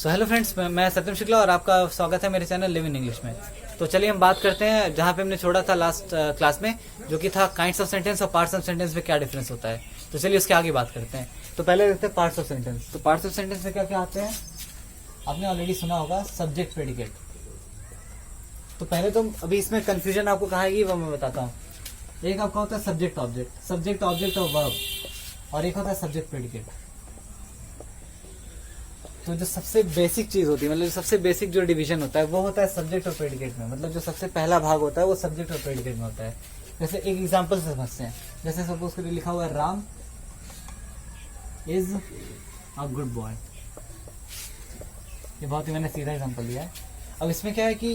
So hello friends, मैं सत्यम शुक्ला और आपका स्वागत है मेरे चैनल लिव इन इंग्लिश में। तो चलिए हम बात करते हैं जहाँ पे हमने छोड़ा था लास्ट क्लास में, जो कि था काइंड्स ऑफ सेंटेंस और पार्ट्स ऑफ सेंटेंस में क्या डिफरेंस होता है। तो चलिए उसके आगे बात करते हैं। तो पहले देखते हैं पार्ट्स ऑफ सेंटेंस। तो पार्ट्स ऑफ सेंटेंस में क्या क्या आते हैं, आपने ऑलरेडी सुना होगा सब्जेक्ट प्रेडिकेट। तो पहले तो अभी इसमें कंफ्यूजन आपको कहाँ आएगी वो मैं बताता हूँ। एक आपका होता है सब्जेक्ट ऑब्जेक्ट, सब्जेक्ट ऑब्जेक्ट और वर्ब, और एक होता है सब्जेक्ट प्रेडिकेट। तो जो सबसे बेसिक चीज होती है, मतलब सबसे बेसिक जो डिवीजन होता है वो होता है सब्जेक्ट और प्रेडिकेट में। मतलब जो सबसे पहला भाग होता है वो सब्जेक्ट और प्रेडिकेट में होता है। जैसे एक एग्जांपल से समझते हैं। जैसे सपोज करिए लिखा हुआ है Ram is a good boy. ये बहुत ही मैंने सीधा एग्जांपल दिया है। अब इसमें क्या है कि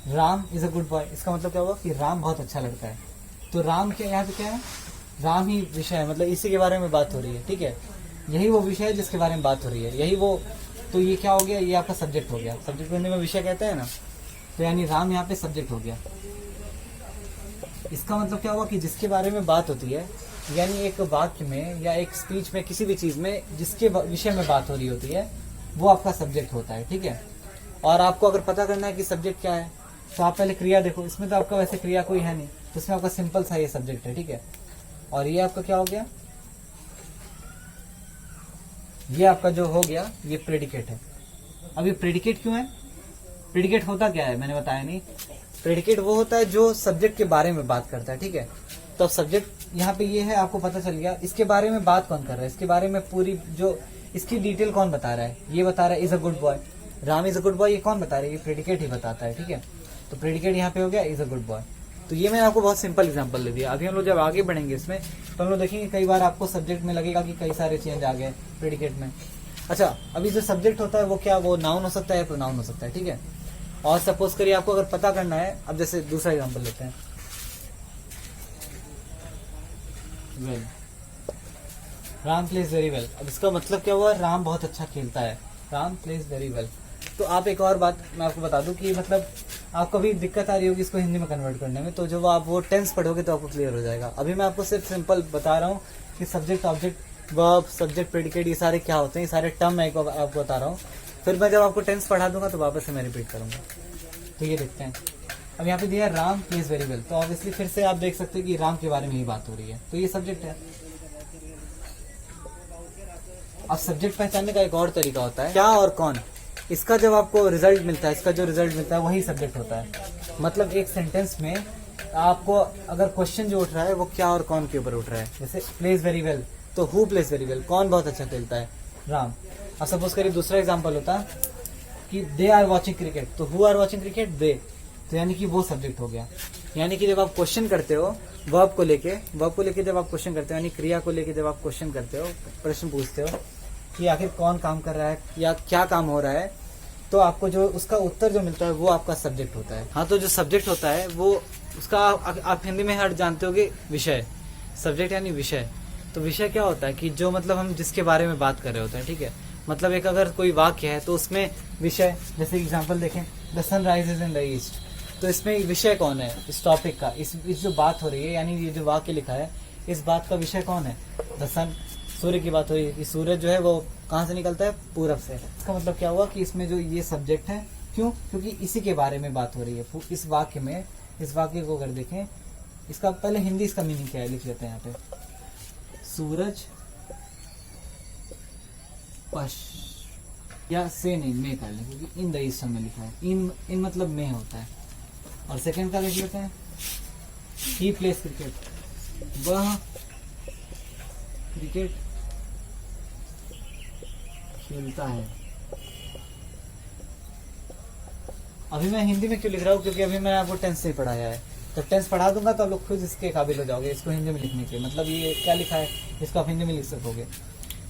Ram is a good boy, इसका मतलब क्या हुआ कि राम बहुत अच्छा लगता है। तो राम क्या यहाँ पे क्या है, राम ही विषय है, मतलब इसी के बारे में बात हो रही है। ठीक है, यही वो विषय है जिसके बारे में बात हो रही है, यही वो। तो ये क्या हो गया, ये आपका सब्जेक्ट हो गया। सब्जेक्ट हिंदी में विषय कहते हैं ना, तो यानी राम यहाँ पे सब्जेक्ट हो गया। इसका मतलब क्या हुआ कि जिसके बारे में बात होती है, यानी एक वाक्य में या एक स्पीच में, किसी भी चीज में जिसके विषय में बात हो रही होती है वो आपका सब्जेक्ट होता है। ठीक है, और आपको अगर पता करना है कि सब्जेक्ट क्या है तो आप पहले क्रिया देखो। इसमें तो आपका वैसे क्रिया कोई है नहीं, तो इसमें आपका सिंपल सा ये सब्जेक्ट है। ठीक है, और ये आपका क्या हो गया, ये आपका जो हो गया ये प्रेडिकेट है। अब ये प्रेडिकेट क्यों है, प्रेडिकेट होता क्या है मैंने बताया नहीं। प्रेडिकेट वो होता है जो सब्जेक्ट के बारे में बात करता है। ठीक है, तो अब सब्जेक्ट यहाँ पे ये है, आपको पता चल गया इसके बारे में बात कौन कर रहा है, इसके बारे में पूरी जो इसकी डिटेल कौन बता रहा है, ये बता रहा है is a good boy. Ram is a good boy, ये कौन बता रहा है, ये प्रेडिकेट ही बताता है। ठीक है, तो प्रेडिकेट यहाँ पे हो गया इज अ गुड बॉय। तो ये मैंने आपको बहुत सिंपल एग्जांपल दे दिया। अभी हम लोग जब आगे बढ़ेंगे इसमें तो हम लोग देखेंगे कई बार आपको सब्जेक्ट में लगेगा कि कई सारे चेंज आ गए प्रेडिकेट में। अच्छा, अभी जो सब्जेक्ट होता है वो क्या, वो नाउन हो सकता है, प्रोनाउन हो सकता है। ठीक है, और सपोज करिए आपको अगर पता करना है, अब जैसे दूसरा एग्जांपल लेते हैं, well Ram plays very well. अब इसका मतलब क्या हुआ, राम बहुत अच्छा खेलता है, राम प्लेज वेरी वेल। तो आप एक और बात मैं आपको बता दूं कि मतलब आपको भी दिक्कत आ रही होगी इसको हिंदी में कन्वर्ट करने में, तो जब आप वो टेंस पढ़ोगे तो आपको क्लियर हो जाएगा। अभी मैं आपको सिर्फ सिंपल बता रहा हूँ कि subject object verb subject predicate ये सारे क्या होते हैं, ये सारे टर्म मैं आपको बता रहा हूँ। फिर मैं जब आपको टेंस पढ़ा दूंगा तो वापस से मैं रिपीट करूंगा। तो ये देखते हैं, अब यहाँ पे दिया है राम प्लेज वेरी वेल, तो ऑब्वियसली फिर से आप देख सकते हैं कि राम के बारे में ही बात हो रही है, तो ये सब्जेक्ट है। अब सब्जेक्ट पहचानने का एक और तरीका होता है, क्या और कौन। इसका जब आपको रिजल्ट मिलता है, इसका जो रिजल्ट मिलता है वही सब्जेक्ट होता है। मतलब एक सेंटेंस में आपको अगर क्वेश्चन जो उठ रहा है वो क्या और कौन के ऊपर उठ रहा है। जैसे प्लेज वेरी वेल, तो हु प्लेज वेरी वेल, कौन बहुत अच्छा खेलता है, राम। अब सपोज करिए दूसरा एग्जांपल होता कि दे आर वॉचिंग क्रिकेट, तो हु आर वॉचिंग क्रिकेट, दे। तो यानी कि वो सब्जेक्ट हो गया। यानी कि जब आप क्वेश्चन करते हो वर्ब को लेके जब आप क्वेश्चन करते हो, यानी क्रिया को लेके जब आप क्वेश्चन करते हो, प्रश्न पूछते हो कि आखिर कौन काम कर रहा है या क्या काम हो रहा है, तो आपको जो उसका उत्तर जो मिलता है वो आपका सब्जेक्ट होता है। हाँ, तो जो सब्जेक्ट होता है वो उसका आप हिंदी में हट जानते होगे विषय, सब्जेक्ट यानी विषय। तो विषय क्या होता है कि जो मतलब हम जिसके बारे में बात कर रहे होते हैं। ठीक है, मतलब एक अगर कोई वाक्य है तो उसमें विषय, जैसे एग्जाम्पल देखें the sun rises in the east, तो इसमें विषय कौन है इस टॉपिक का, इस जो बात हो रही है, यानी ये जो वाक्य लिखा है इस बात का विषय कौन है, द सन, सूर्य की बात हो रही है कि सूरज जो है वो कहाँ से निकलता है, पूरब से। इसका मतलब क्या हुआ कि इसमें जो ये सब्जेक्ट है, क्यों, क्योंकि इसी के बारे में बात हो रही है इस वाक्य में। इस वाक्य को अगर देखें, इसका पहले हिंदी इसका मीनिंग क्या है लिख लेते हैं यहाँ पे, सूरज या से नहीं में कर लें, क्योंकि इन द ईस्ट में लिखा है, इन मतलब में होता है। और सेकंड का लिख लेते हैं, ही प्लेज क्रिकेट, वह क्रिकेट खेलता है। अभी मैं हिंदी में क्यों लिख रहा हूँ, क्योंकि अभी मैंने आपको टेंस नहीं पढ़ाया है। तो टेंस पढ़ा दूंगा तो आप लोग खुद इसके काबिल हो जाओगे इसको हिंदी में लिखने के, मतलब ये क्या लिखा है इसको आप हिंदी में लिख सकोगे।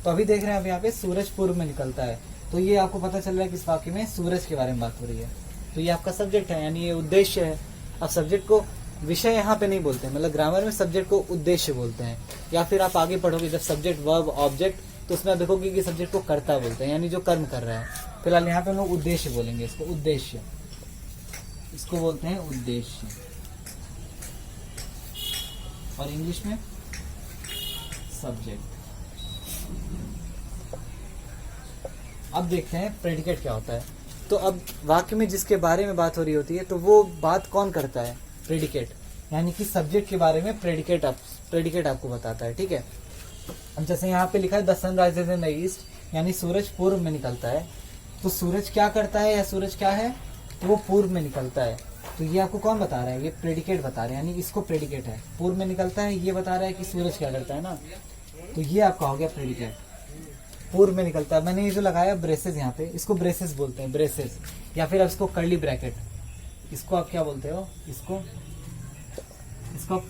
तो अभी देख रहे हैं आप यहाँ पे सूरज पूर्व में निकलता है, तो ये आपको पता चल रहा है कि इस वाक्य में सूरज के बारे में बात हो रही है। तो ये आपका सब्जेक्ट है, यानी ये उद्देश्य है। अब सब्जेक्ट को विषय यहाँ पे नहीं बोलते हैं, मतलब ग्रामर में सब्जेक्ट को उद्देश्य बोलते हैं। या फिर आप आगे पढ़ोगे जब सब्जेक्ट वर्ब ऑब्जेक्ट, तो उसमें आप देखोगे कि सब्जेक्ट को कर्ता बोलते हैं, यानी जो कर्म कर रहा है। फिलहाल यहाँ पे हम लोग उद्देश्य बोलेंगे, इसको उद्देश्य, इसको बोलते हैं उद्देश्य, और इंग्लिश में सब्जेक्ट। अब देखते हैं प्रेडिकेट क्या होता है। तो अब वाक्य में जिसके बारे में बात हो रही होती है तो वो बात कौन करता है? प्रेडिकेट, यानी कि सब्जेक्ट के बारे में प्रेडिकेट आपको बताता है। ठीक है, अब जैसे यहाँ पे लिखा है the sun rises in the east, यानी सूरज पूर्व में निकलता है। तो सूरज क्या करता है या सूरज क्या है? तो वो पूर्व में निकलता है। तो ये आपको कौन बता रहा है? ये प्रेडिकेट बता रहे हैं, यानी इसको प्रेडिकेट है। पूर्व में निकलता है, ये बता रहा है कि सूरज क्या करता है ना। तो ये आपका हो गया प्रेडिकेट, पूर्व में निकलता है। मैंने ये जो लगाया ब्रेसेस यहाँ पे, इसको ब्रेसेस बोलते हैं, ब्रेसेस, या फिर अब इसको कर्ली ब्रैकेट, इसको आप क्या बोलते हो? इसको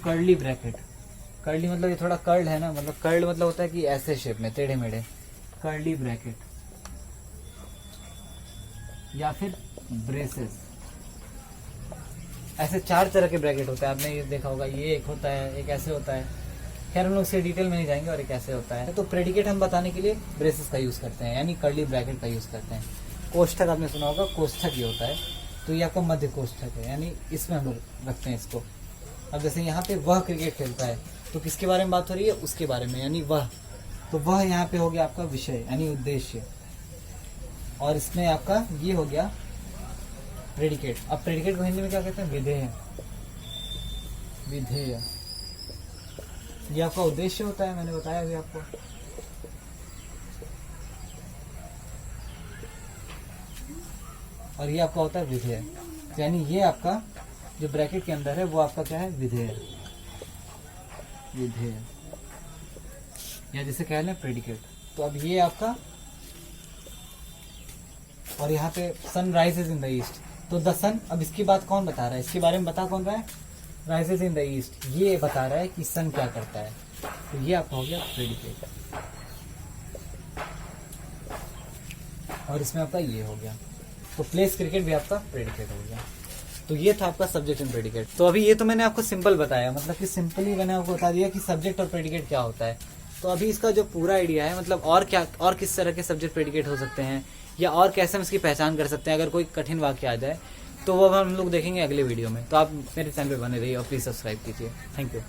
कर्ली ब्रैकेट। कर्ली मतलब ये थोड़ा कर्ल है ना, मतलब कर्ल मतलब होता है कि ऐसे शेप में, टेढ़े मेढ़े, कर्ली ब्रैकेट या फिर ब्रेसेस। ऐसे 4 तरह के ब्रैकेट होते हैं, आपने ये देखा होगा। ये एक होता है, एक ऐसे होता है, खैर हम लोग इससे डिटेल में नहीं जाएंगे, और एक ऐसे होता है। तो प्रेडिकेट हम बताने के लिए ब्रेसेस का यूज करते हैं, यानी कर्ली ब्रैकेट का यूज करते हैं। कोष्ठक आपने सुना होगा, कोष्ठक ये होता है। तो ये आपका मध्य कोष्ठक है, यानी इसमें हम लोग रखते हैं इसको। अब जैसे यहाँ पे वह क्रिकेट खेलता है, तो किसके बारे में बात हो रही है? उसके बारे में, यानी वह। तो वह यहाँ पे हो गया आपका विषय, यानी उद्देश्य, और इसमें आपका ये हो गया प्रेडिकेट। अब प्रेडिकेट को हिंदी में क्या कहते हैं? विधेय। विधेय ये आपका उद्देश्य होता है, मैंने बताया अभी आपको। और ये आपका होता है विधेय, यानी ये आपका जो ब्रैकेट के अंदर है वो आपका क्या है? विधेय। विधेय या जिसे कह लें प्रेडिकेट। तो अब ये आपका, और यहाँ पे sun rises in the east, तो द सन, अब इसकी बात कौन बता रहा है? इसके बारे में बता कौन रहा है? राइजेज इन द ईस्ट, ये बता रहा है कि सन क्या करता है। तो ये आपका हो गया प्रेडिकेट, और इसमें आपका ये हो गया। तो प्लेस क्रिकेट भी आपका प्रेडिकेट हो गया। तो ये था आपका सब्जेक्ट एंड प्रेडिकेट। तो अभी ये तो मैंने आपको सिंपल बताया, मतलब कि सिंपली मैंने आपको बता दिया कि सब्जेक्ट और प्रेडिकेट क्या होता है। तो अभी इसका जो पूरा आइडिया है, मतलब और क्या, और किस तरह के सब्जेक्ट प्रेडिकेट हो सकते हैं, या और कैसे हम इसकी पहचान कर सकते हैं अगर कोई कठिन वाक्य आ जाए, तो वो हम लोग देखेंगे अगले वीडियो में। तो आप मेरे चैनल पे बने रहिए और प्लीज़ सब्सक्राइब कीजिए। Thank you.